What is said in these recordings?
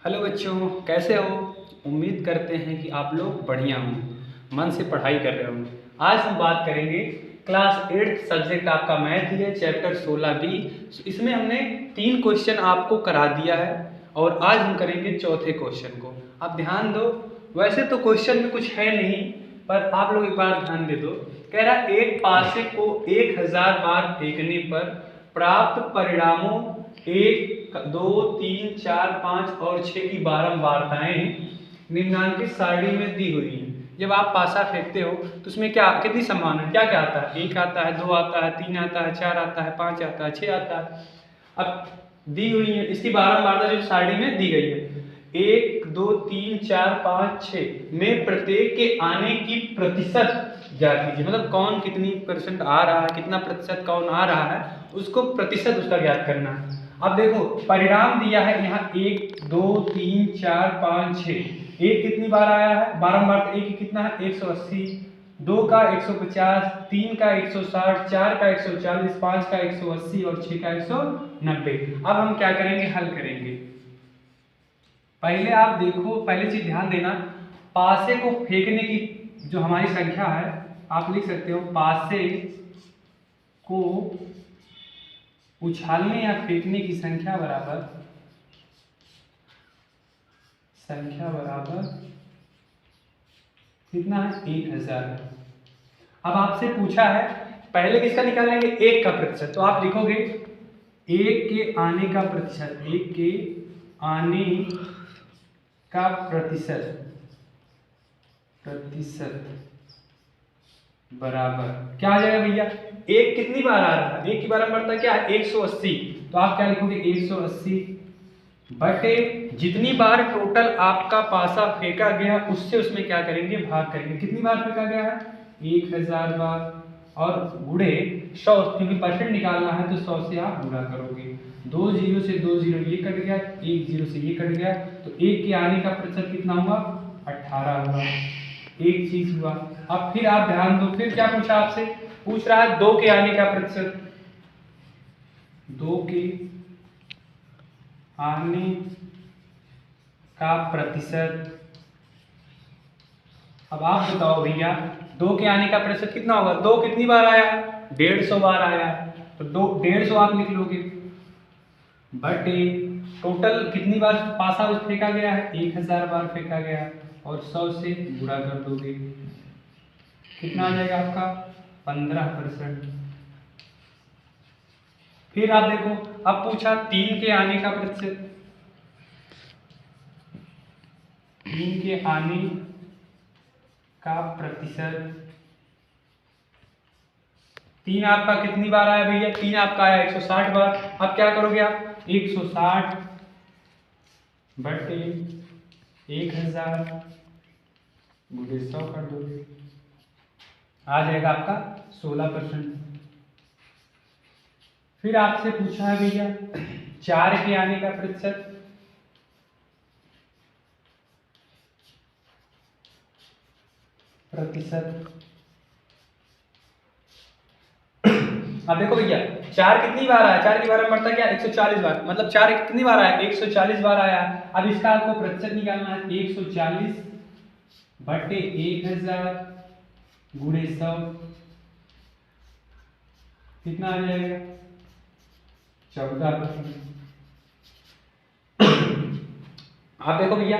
Hello बच्चों, कैसे हो? उम्मीद करते हैं कि आप लोग बढ़िया हों, मन से पढ़ाई कर रहे हों। आज हम बात करेंगे क्लास 8 सब्जेक्ट आपका मैथ ही है, चैप्टर 16B। इसमें हमने 3 क्वेश्चन आपको करा दिया है और आज हम करेंगे चौथे क्वेश्चन को। आप ध्यान दो, वैसे तो क्वेश्चन में कुछ है नहीं, पर आप लोग एक बार ध्यान दे दो। कह रहा एक पासे को 1000 बार फेंकने पर प्राप्त परिणामों 1, 2, 3, 4, 5 और 6 की बारंबारताएं निम्नांकित सारणी में दी हुई हैं। जब आप पासा फेंकते हो तो उसमें क्या कितनी संभावना है, क्या क्या आता है? 1 आता है, 2 आता है, 3 आता है, 4 आता है, 5 आता है, 6 आता है। अब दी हुई है इसकी बारंबारता जो सारणी में दी गई है, 1, 2, 3, 4, 5, 6 में प्रत्येक के आने की प्रतिशत ज्ञात कीजिए। मतलब कौन कितनी परसेंट आ रहा है, कितना प्रतिशत कौन आ रहा है, उसको प्रतिशत उसका ज्ञात करना है। अब देखो परिणाम दिया है यहाँ 1, 2, 3, 4, 5, 6। एक कितनी बार आया है बारंबार? एक कितना है 180, 2 का 150, 3 का 160, 4 का 140, 5 का 180 और 6 का 190। अब हम क्या करेंगे, हल करेंगे। पहले आप देखो, पहले चीज ध्यान देना, पासे को फेंकने की जो हमारी संख्या है आप लिख सकते हो, पासे को उछालने या फेंकने की संख्या बराबर कितना है 1000। अब आपसे पूछा है पहले किसका निकालेंगे, 1 का प्रतिशत। तो आप लिखोगे 1 के आने का प्रतिशत, 1 के आने का प्रतिशत बराबर क्या आ जाएगा भैया? 1 कितनी बार आ रहा है, 1 की बारंबारता क्या है 180। तो आप क्या लिखोगे 180 बटे जितनी बार टोटल आपका पासा फेंका गया उससे उसमें क्या करेंगे, भाग करेंगे। कितनी बार फेंका गया है 1000 बार, और गुणे 100, क्योंकि परसेंट निकालना है तो 100 से आप गुणा करोगे। 2 जीरो से 2 जीरो ये कट गया, 1 जीरो से ये कट गया, तो 1 के आने का प्रतिशत कितना हुआ 18 हुआ। एक चीज हुआ। अब फिर आप ध्यान दो, फिर क्या पूछा आपसे, पूछ रहा है 2 के आने का प्रतिशत, 2 के आने का प्रतिशत। अब आप बताओ भैया 2 के आने का प्रतिशत कितना होगा? 2 कितनी बार आया? 150 बार आया। तो 150 आप लिख लोगे बटे टोटल कितनी बार पासा उस फेंका गया है, 1000 बार फेंका गया, और 100 से गुणा कर दोगे। कितना आ जाएगा आपका 15%। फिर आप देखो, अब पूछा 3 के आने का प्रतिशत, 3 के आने का प्रतिशत। 3 आपका कितनी बार आया भैया? 3 आपका आया 160 बार। अब क्या करोगे आप, 160 बटे 1000 गुणे 100 कर दोगे, आ जाएगा आपका 16%। फिर आपसे पूछा है भैया 4 के आने का प्रतिशत, अब देखो भैया 4 कितनी बार आया, 4 की बारंबारता क्या 140 बार, मतलब 4 कितनी बार आया 140 बार आया। अब इसका आपको प्रतिशत निकालना है, 140 बटे 1000 गुणे 100, कितना आ जाएगा 14%। आप देखो भैया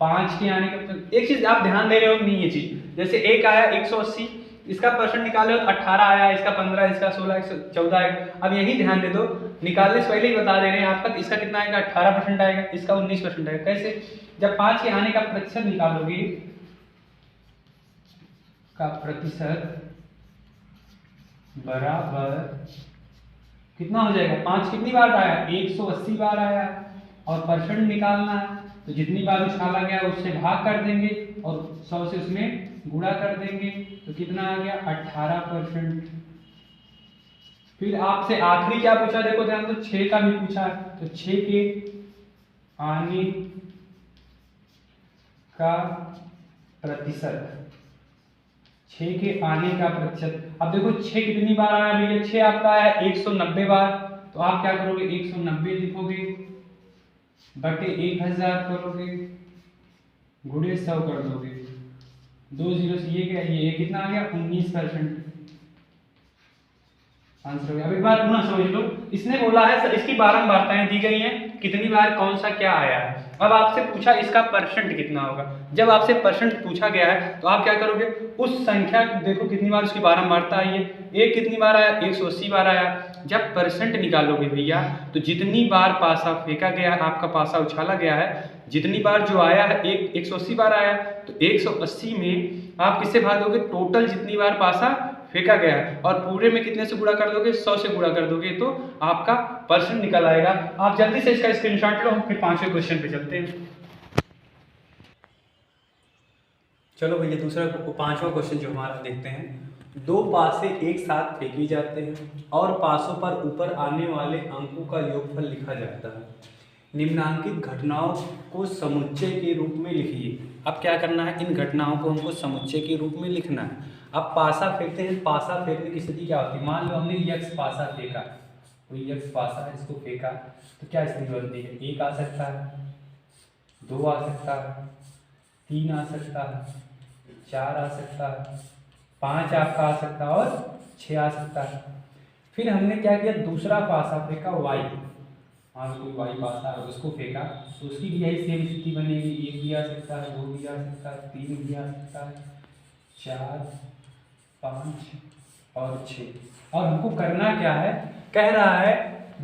5 के आने का, एक चीज आप ध्यान दे रहे हो नहीं, ये चीज जैसे 1 आया 180, इसका परसेंट निकाले हो तो 18 आया, इसका 15, इसका 16, 14 आएगा। अब यही ध्यान दे दो, निकालने से पहले ही बता दे रहे हैं आपका, इसका कितना आएगा 18% आएगा, इसका 19% आएगा। कैसे? जब 5 के आने का प्रतिशत निकालोगे, का प्रतिशत बराबर कितना हो जाएगा, 5 कितनी बार आया 180 बार आया, और परसेंट निकालना है तो जितनी बार उछाला गया उससे भाग कर देंगे और 100 से उसमें गुणा कर देंगे, तो कितना आ गया 18%। फिर आपसे आखिरी क्या पूछा, देखो ध्यान दो, 6 का भी पूछा, तो 6 के आने का प्रतिशत, 6 के आने का प्रतिशत। अब देखो 6 कितनी बार आया भैया, 6 आपका आया 190 बार, तो आप क्या करोगे 190 लिखोगे बटे 1000 करोगे, गुणे 100 कर दोगे, 2 जीरो से ये क्या, ये कितना आ गया 19% आंसर हो गया। अब एक बार पुनः समझ लो, इसने बोला है सर इसकी बारंबारताएं दी गई हैं, कितनी बार कौन सा क्या आया है। अब आपसे पूछा इसका परसेंट कितना होगा। जब आपसे परसेंट पूछा गया है तो आप क्या करोगे, उस संख्या देखो कितनी बार उसकी बारंबारता आई है, एक कितनी बार आया 180 बार आया। जब परसेंट निकालोगे भैया तो जितनी बार पासा फेंका गया है, आपका पासा उछाला गया है, जितनी बार जो आया है 180 बार आया, तो 180 में आप किससे भाग दोगे, टोटल जितनी बार पासा फेंका गया है, और पूरे में कितने से गुणा कर दोगे, 100 से गुणा कर दोगे, तो आपका परसेंट निकल आएगा। आप जल्दी से इसका स्क्रीनशॉट लो, हम फिर 5वें क्वेश्चन पे चलते हैं। चलो भैया दूसरा 5वां क्वेश्चन जो हमारा देखते हैं। 2 पासे एक साथ फेंके जाते हैं और पासों पर ऊपर आने वाले अंकों का योगफल लिखा जाता है। निम्नांकित घटनाओं को समुच्चय के रूप में लिखिए। अब क्या करना है, इन घटनाओं को हमको समुच्चय के रूप में लिखना है। अब पासा फेंकते हैं, पासा फेंकने की स्थिति क्या होती है, मान लो हमने यक्स पासा फेंका, कोई यक्स पासा है इसको फेंका, तो क्या स्थिति बनती है, 1 आ सकता है, 2 आ सकता है, 3 आ सकता है, 4 आ सकता है, 5 आपका आ सकता है और 6 आ सकता है। फिर हमने क्या किया, दूसरा पासा फेंका वाई, हाँ कोई वाई पासा है उसको फेंका, तो उसकी भी यही सेम स्थिति बनेगी, 1 भी आ सकता है, 2 भी आ सकता है, 3 भी आ सकता है, 4 5 और 6। और हमको करना क्या है, कह रहा है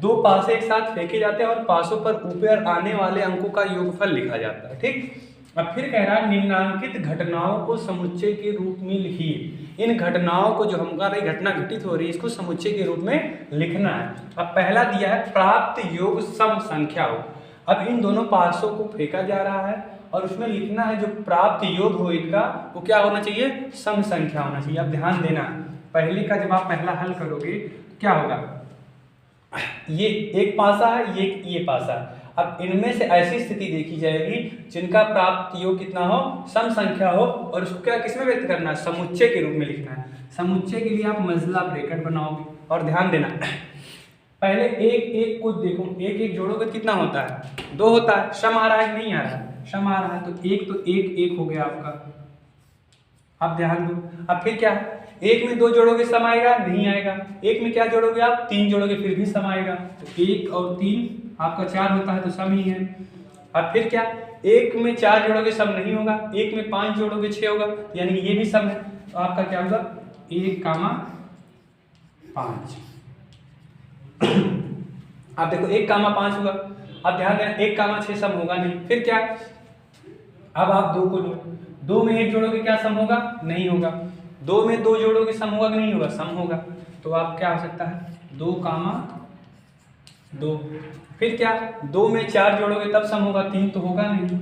2 पासे एक साथ फेंके जाते हैं और पासों पर ऊपर आने वाले अंकों का योगफल लिखा जाता है। ठीक, अब फिर कह रहा है निम्नांकित घटनाओं को समुच्चय के रूप में लिखिए। इन घटनाओं को जो हमारी घटना घटित हो रही है इसको समुच्चय के रूप में लिखना है। अब पहला दिया है प्राप्त योग सम संख्या हो। अब इन दोनों पासों को फेंका जा रहा है और उसमें लिखना है जो प्राप्त योग हो इनका वो क्या होना चाहिए, सम संख्या होना चाहिए। अब ध्यान देना, पहले का जब आप पहला हल करोगे तो क्या होगा, ये एक पासा है, ये पासा है। अब इनमें से ऐसी स्थिति देखी जाएगी जिनका प्राप्त योग कितना हो, सम संख्या हो, और उसको क्या किसमें व्यक्त करना है, समुच्चय के रूप में लिखना है। समुच्चय के लिए आप मजला ब्रैकेट बनाओगे और ध्यान देना पहले एक एक को देखो, एक एक जोड़ोगे कितना होता है, 2 होता है। सम आ रहा है नहीं आ रहा है, सम आ रहा है, तो एक एक हो गया आपका। आप ध्यान दो, अब फिर क्या, एक में 2 जोड़ोगे सम आएगा नहीं आएगा, एक में क्या जोड़ोगे आप 3 जोड़ोगे फिर भी सम आएगा, तो 1 और 3 आपका 4 होता है तो सम ही है। अब फिर क्या, एक में 4 जोड़ोगे सम नहीं होगा, एक में 5 जोड़ोगे 6 होगा, यानी कि ये भी सम है, तो आपका क्या होगा 1,5। अब देखो 1,5 हुआ। अब ध्यान देना 1,6 सम होगा नहीं, फिर क्या, अब आप 2 को लो, 2 में 1 जोड़ोगे क्या सम होगा, नहीं होगा, 2 में 2 जोड़ोगे सम होगा कि नहीं होगा, सम होगा, तो आप क्या हो सकता है 2,2। फिर क्या, 2 में 4 जोड़ोगे तब सम होगा, 3 तो होगा नहीं,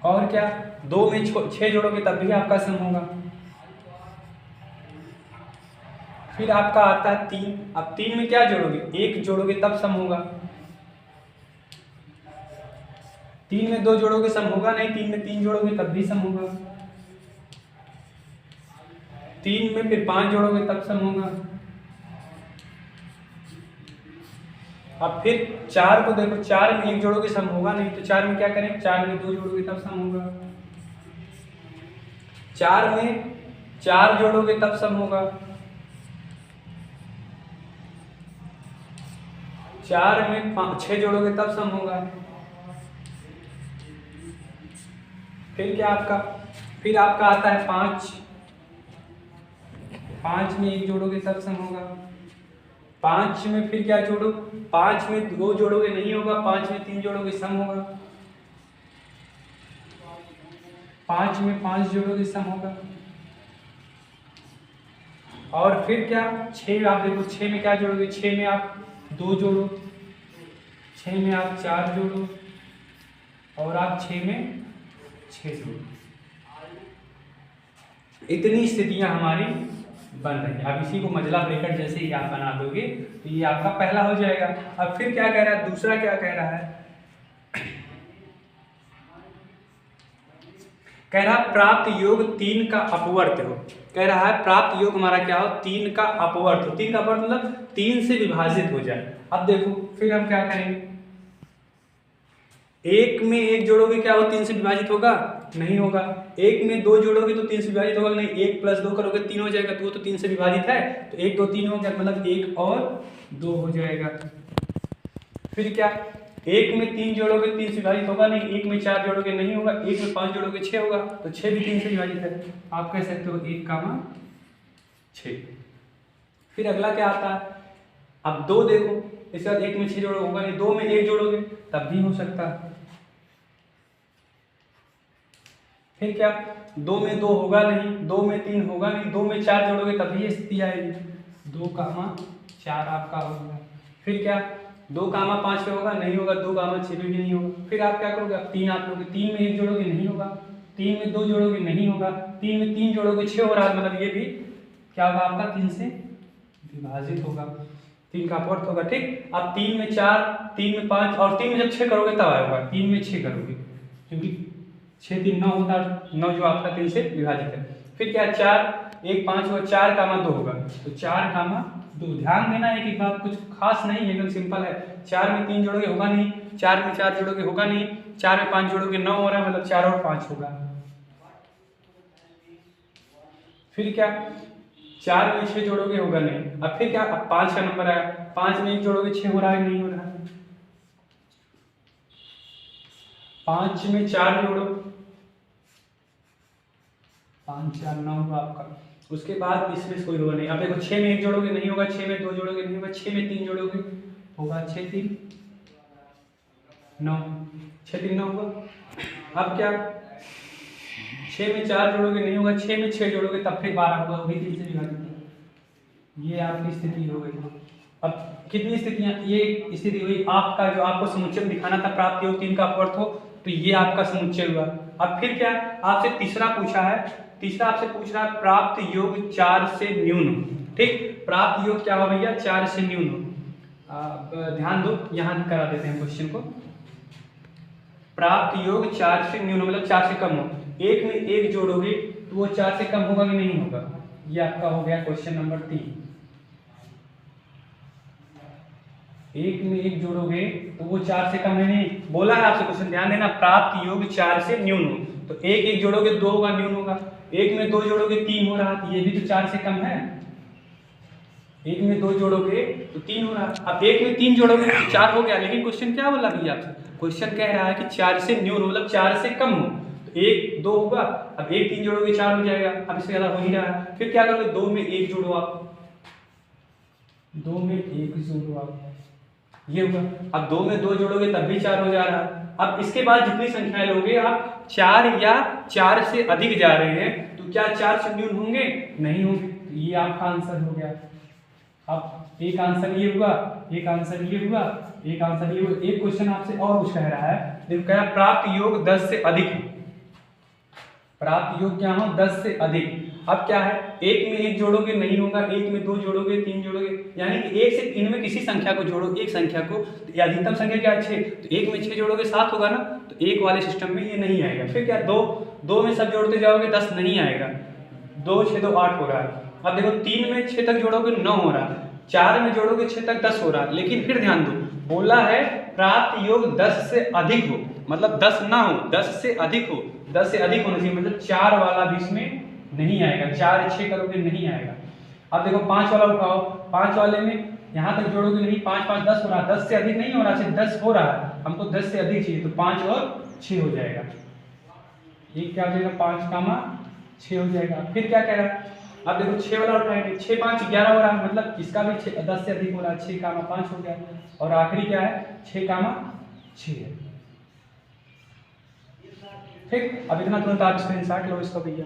और क्या 2 में 6 जोड़ोगे तब भी आपका सम होगा। फिर आपका आता है 3, अब 3 में क्या जोड़ोगे, 1 जोड़ोगे तब सम होगा, 3 में 2 जोड़ोगे सम होगा नहीं, 3 में 3 जोड़ोगे तब भी सम होगा, 3 में फिर 5 जोड़ोगे तब सम होगा। अब फिर 4 को देखो, 4 में 1 जोड़ोगे सम होगा नहीं, तो 4 में क्या करें, 4 में 2 जोड़ोगे तब सम होगा, 4 में 4 जोड़ोगे तब सम होगा, 4 में 6 जोड़ोगे तब सम होगा। फिर क्या आपका, फिर आपका आता है 5, 5 में 1 जोड़ोगे तब सम होगा, 5 में फिर क्या जोड़ो, 5 में 2 जोड़ोगे नहीं होगा, 5 में 3 जोड़ोगे सम होगा, 5 में 5 जोड़ोगे सम होगा। और फिर क्या, 6 आप देखो, 6 में क्या जोड़ोगे, 6 में आप 2 जोड़ो, 6 में आप 4 जोड़ो, और आप 6 में 6 जोड़ो। इतनी स्थितियां हमारी बन रही है। अब इसी को मजला ब्रैकेट जैसे ही आप बना दोगे तो ये आपका पहला हो जाएगा। अब फिर क्या कह रहा है, दूसरा क्या कह रहा है, कह रहा है प्राप्त योग 3 का अपवर्त हो। कह रहा है प्राप्त योग हमारा क्या हो, 3 का अपवर्त हो। 3 का अपवर्त मतलब 3 से विभाजित हो जाए। अब देखो फिर हम क्या करेंगे, एक में एक जोड़ोगे क्या वो 3 से विभाजित होगा, नहीं होगा। एक में 2 जोड़ोगे तो 3 से विभाजित होगा नहीं, 1 + 2 करोगे 3 हो जाएगा, तो वो तो 3 से विभाजित है, तो 1 2 3 हो गया, मतलब 1 और 2 हो जाएगा। फिर क्या, एक में 3 जोड़ोगे 3 से विभाजित होगा नहीं, एक में 4 जोड़ोगे नहीं होगा, एक में 5 जोड़ोगे 6 होगा, तो 6 भी 3 से विभाजित है। आप कह सकते हो 1, 6। फिर अगला क्या आता है, अब 2 देखो, इसके बाद 1 में 6 जोड़ोगे होगा नहीं, 2 में 1 जोड़ोगे तब भी हो सकता है। फिर क्या, 2 में 2 होगा नहीं, 2 में 3 होगा नहीं, 2 में 4 जोड़ोगे तभी ये स्थिति आएगी, 2, 4 आपका हो गया। फिर क्या, 2, 5 पे होगा नहीं होगा, 2, 6 पे भी नहीं होगा। फिर आप क्या करोगे, अब 3 आप लोगे, 3 में 1 जोड़ोगे नहीं होगा, 3 में 2 जोड़ोगे नहीं होगा, 3 में 3 जोड़ोगे 6 हो रहा है, मतलब ये भी क्या होगा आपका 3 से विभाजित होगा, 3 का अपवर्त होगा। ठीक, अब 3 में 4, 3 में 5 और 3 में जब 6 करोगे तब आएगा, 3 में 6 करोगे क्योंकि 6 3 9 होता है, 9 जो आपका 3 से विभाजित है। फिर क्या, 4 1 5 होगा, 4, 2 होगा, तो 4, 2। ध्यान देना है कि बात कुछ खास नहीं है, एकदम सिंपल है। 4 में 3 जोड़ोगे होगा नहीं, 4 में 4 जोड़ोगे होगा नहीं, 4 में 5 जोड़ोगे 9 हो रहा है, मतलब 4 और 5 होगा। फिर क्या, 4 में 6 जोड़ोगे होगा नहीं, अब फिर क्या, अब 5 का नंबर आया, 5 में 1 जोड़ोगे 6 हो रहा है नहीं हो रहा है, 5 में 4 जोड़ो, 5 4 9 होगा आपका। उसके बाद इसमें कोई होगा नहीं। अब देखो 6 में 1 जोड़ोगे नहीं होगा, 6 में 2 जोड़ोगे नहीं होगा, 6 में 3 जोड़ोगे होगा, 6 3 9, 6 3 9 होगा। अब क्या, 6 में 4 जोड़ोगे नहीं होगा, 6 में 6 जोड़ोगे तब फिर 12 होगा, वही 3 से विभाजित। ये आपकी स्थिति हो गई। अब कितनी स्थितियां, ये स्थिति हुई आपका, जो आपको समुच्चय दिखाना था प्राप्त योग 3 का अपवर्त हो, तो ये आपका समुच्चय हुआ। अब फिर क्या, आपसे तीसरा पूछा है, तीसरा आपसे पूछ रहा है प्राप्त योग 4 से न्यून हो। ठीक, प्राप्त योग क्या हो भैया, 4 से न्यून हो। ध्यान दो, यहाँ करा देते हैं क्वेश्चन को। प्राप्त योग 4 से न्यून हो मतलब 4 से कम हो। एक में 1 जोड़ोगे तो वो 4 से कम होगा कि नहीं होगा, ये आपका हो गया क्वेश्चन नंबर 3। एक में 1 जोड़ोगे तो वो 4 से कम है नहीं, बोला है आपसे क्वेश्चन, ध्यान देना। प्राप्त योग 4 से न्यून हो, तो 1 1 जोड़ोगे 2 होगा, न्यून होगा। 1 में 2 जोड़ोगे 3 हो रहा, ये भी तो 4 से कम है। 1 में 2 जोड़ोगे तो 3 हो रहा, अब 1 में 3 जोड़ोगे तो 4 हो गया। लेकिन क्वेश्चन क्या बोला भैया आपसे, क्वेश्चन कह रहा है कि 4 से न्यून मतलब 4 से कम हो, तो 1 2 होगा, अब 1 3 जोड़ोगे 4 हो जाएगा, अब इससे ज्यादा हो ही रहा है। फिर क्या करोगे, 2 में 1 जोड़ो आप, 2 में 1 जोड़ो आप, ये होगा। अब 2 में 2 जोड़ोगे तब भी 4 हो जा रहा है। अब इसके बाद जितनी संख्याएं लोगे आप, 4 या 4 से अधिक जा रहे हैं, तो क्या 4 से न्यून होंगे, नहीं होंगे, तो ये आपका आंसर हो गया। अब एक आंसर ये हुआ, एक आंसर ये हुआ, एक आंसर ये हुआ। एक क्वेश्चन आपसे और कुछ कह रहा है, देखो कह रहा है प्राप्त योग 10 से अधिक हो, प्राप्त योग क्या हो, 10 से अधिक। अब क्या है, 1 में 1 जोड़ोगे नहीं होगा, 1 में 2 जोड़ोगे 3 जोड़ोगे, यानी कि 1 से इनमें किसी संख्या को जोड़ो, एक संख्या को, तो अधिकतम संख्या क्या है 6, तो 1 में 6 जोड़ोगे 7 होगा ना, तो 1 वाले सिस्टम में ये नहीं आएगा। फिर क्या, 2 में सब जोड़ते जाओगे 10 नहीं आएगा, 2 6 2 8 हो रहा है। अब देखो 3 में 6 तक जोड़ोगे 9 हो रहा है, 4 में जोड़ोगे 6 तक 10 हो रहा है। लेकिन फिर ध्यान दो, बोला है प्राप्त योग 10 से अधिक हो, मतलब 10 ना हो, 10 से अधिक हो, 10 से अधिक होना चाहिए, मतलब 4 वाला भी इसमें नहीं आएगा, 4 6 करोगे नहीं आएगा। अब देखो 5 वाला उठाओ, 5 वाले में यहाँ तक जोड़ोगे नहीं, 5 5 10 हो रहा, 10 से अधिक नहीं हो रहा, सिर्फ 10 हो रहा है, हमको 10 से अधिक चाहिए, तो 5 और 6 हो जाएगा। ये क्या हो जाएगा, 5 6 हो जाएगा। फिर क्या कह रहा है, अब देखो 6 वाला उठाएंगे, 6 5 11 हो रहा है, मतलब इसका भी 10 से अधिक हो रहा है, 6 5 हो गया। और आखिरी क्या है, 6 6 है। ठीक, अब इतना तुरंत आप स्क्रीनशॉट लो इसका भैया।